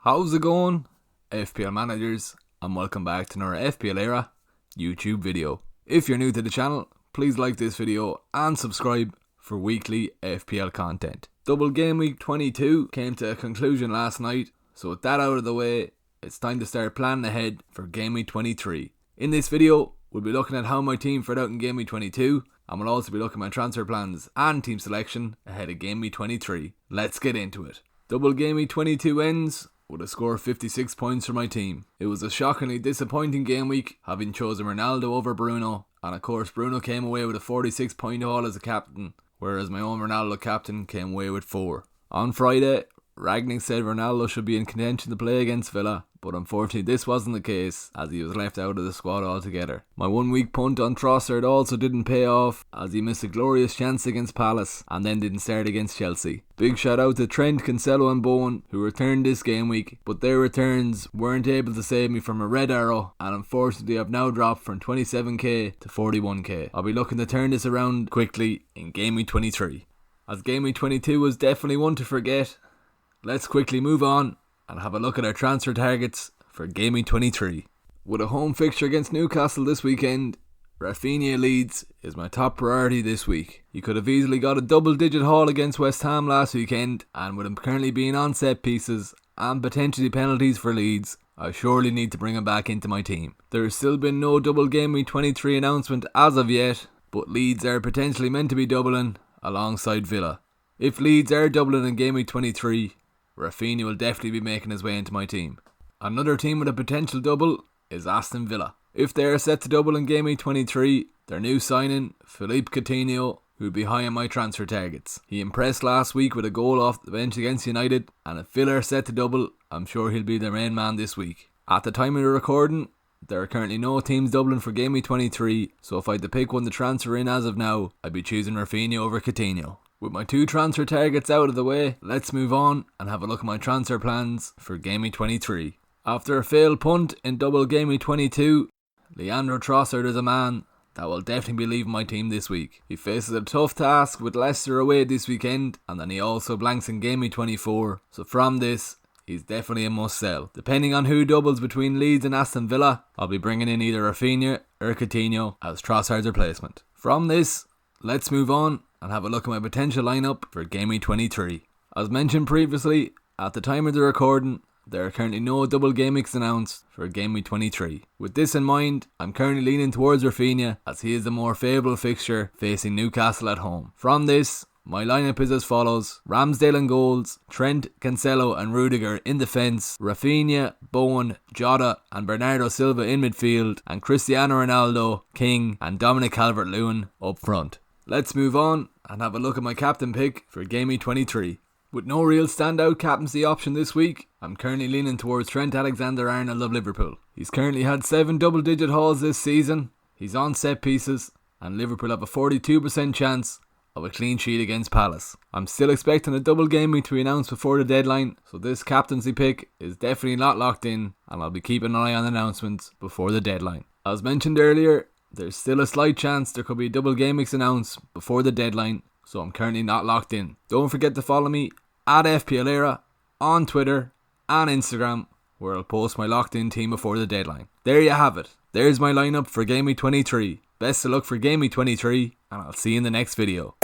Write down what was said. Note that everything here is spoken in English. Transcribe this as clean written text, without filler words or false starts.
How's it going, FPL managers, and welcome back to another FPL Éire YouTube video. If you're new to the channel, please like this video and subscribe for weekly FPL content. Double game week 22 came to a conclusion last night, so with that out of the way, it's time to start planning ahead for game week 23. In this video, we'll be looking at how my team fared out in game week 22, and we'll also be looking at my transfer plans and team selection ahead of game week 23. Let's get into it. Double game week 22 ends with a score of 56 points for my team. It was a shockingly disappointing game week, having chosen Ronaldo over Bruno, and of course Bruno came away with a 46 point haul as a captain, whereas my own Ronaldo captain came away with 4. On Friday, Ragnick said Ronaldo should be in contention to play against Villa, but unfortunately this wasn't the case as he was left out of the squad altogether. My 1 week punt on Trossard also didn't pay off as he missed a glorious chance against Palace and then didn't start against Chelsea. Big shout out to Trent, Cancelo and Bowen who returned this game week, but their returns weren't able to save me from a red arrow, and unfortunately I've now dropped from 27k to 41k. I'll be looking to turn this around quickly in game week 23. As game week 22 was definitely one to forget, let's quickly move on and have a look at our transfer targets for game week 23. With a home fixture against Newcastle this weekend, Rafinha Leeds is my top priority this week. He could have easily got a double-digit haul against West Ham last weekend, and with him currently being on set pieces and potentially penalties for Leeds, I surely need to bring him back into my team. There has still been no double game week 23 announcement as of yet, but Leeds are potentially meant to be doubling alongside Villa. If Leeds are doubling in game week 23, Rafinha will definitely be making his way into my team. Another team with a potential double is Aston Villa. If they are set to double in game week 23, their new signing, Philippe Coutinho, will be high on my transfer targets. He impressed last week with a goal off the bench against United, and if Villa are set to double, I'm sure he'll be their main man this week. At the time of the recording, there are currently no teams doubling for game week 23, so if I had to pick one to transfer in as of now, I'd be choosing Rafinha over Coutinho. With my 2 transfer targets out of the way, let's move on and have a look at my transfer plans for game week 23. After a failed punt in double game week 22, Leandro Trossard is a man that will definitely be leaving my team this week. He faces a tough task with Leicester away this weekend, and then he also blanks in game week 24, so from this, he's definitely a must sell. Depending on who doubles between Leeds and Aston Villa, I'll be bringing in either Rafinha or Coutinho as Trossard's replacement. From this, let's move on and have a look at my potential lineup for game week 23. As mentioned previously, at the time of the recording, there are currently no double game weeks announced for game week 23. With this in mind, I'm currently leaning towards Rafinha as he is the more favourable fixture facing Newcastle at home. From this, my lineup is as follows: Ramsdale in goals, Trent, Cancelo and Rudiger in defence, Rafinha, Bowen, Jota and Bernardo Silva in midfield, and Cristiano Ronaldo, King and Dominic Calvert-Lewin up front. Let's move on and have a look at my captain pick for game week 23. With no real standout captaincy option this week, I'm currently leaning towards Trent Alexander-Arnold of Liverpool. He's currently had 7 double-digit hauls this season, he's on set pieces, and Liverpool have a 42% chance of a clean sheet against Palace. I'm still expecting a double game week to be announced before the deadline, so this captaincy pick is definitely not locked in, and I'll be keeping an eye on announcements before the deadline. As mentioned earlier, there's still a slight chance there could be double game weeks announced before the deadline, so I'm currently not locked in. Don't forget to follow me at FPL Éire on Twitter and Instagram, where I'll post my locked in team before the deadline. There you have it. There's my lineup for game week 23. Best of luck for game week 23, and I'll see you in the next video.